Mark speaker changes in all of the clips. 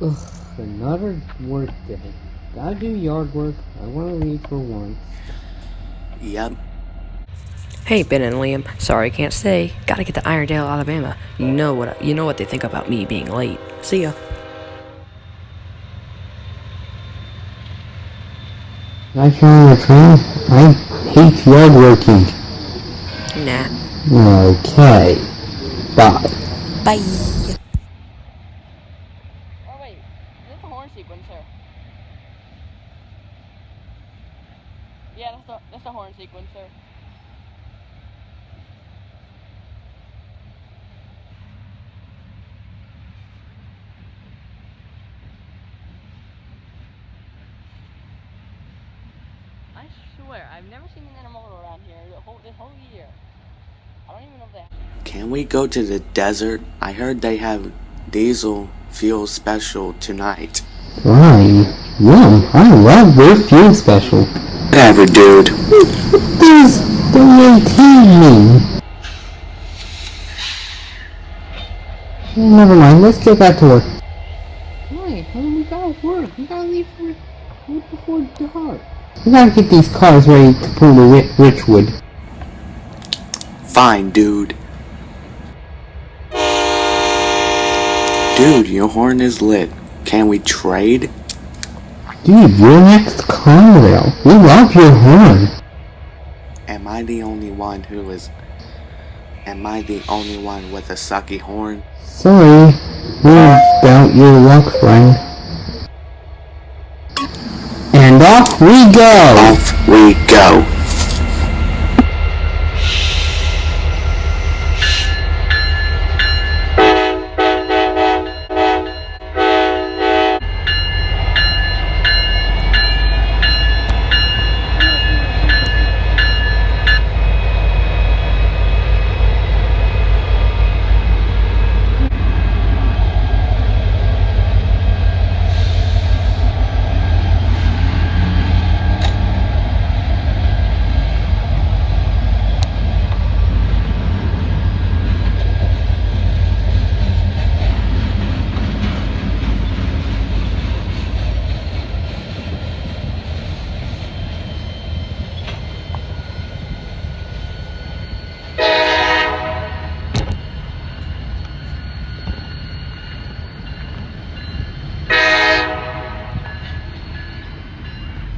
Speaker 1: Ugh, another work day. Gotta do yard work. I wanna read for once.
Speaker 2: Yep.
Speaker 3: Hey, Ben and Liam. Sorry I can't stay. Gotta get to Irondale, Alabama. You know what they think about me being late. See ya.
Speaker 1: I can return. I hate yard working.
Speaker 3: Nah.
Speaker 1: Okay. Bye.
Speaker 3: Bye.
Speaker 4: Oh wait, is this a horn sequencer? Yeah, that's the horn sequencer. I swear, I've never seen an intermodal around here this whole year. I don't even know if they have.
Speaker 2: Can we go to the desert? I heard they have diesel fuel special tonight.
Speaker 1: Fine. Yum, I love their fuel special.
Speaker 2: Whatever, dude.
Speaker 1: What does the 18 mean? Never mind, let's get back to work. Why? We gotta work. We gotta leave before dark. We gotta get these cars ready to pull the rich wood.
Speaker 2: Fine, dude. Dude, your horn is lit. Can we trade?
Speaker 1: Dude, you're next Conrail. We love your horn.
Speaker 2: Am I the only one with a sucky horn?
Speaker 1: Sorry, we're about your luck, friend. And off we go!
Speaker 2: Off we go.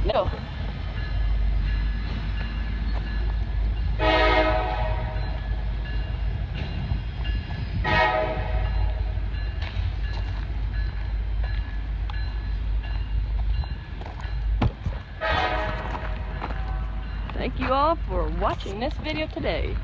Speaker 4: No. Thank you all for watching this video today.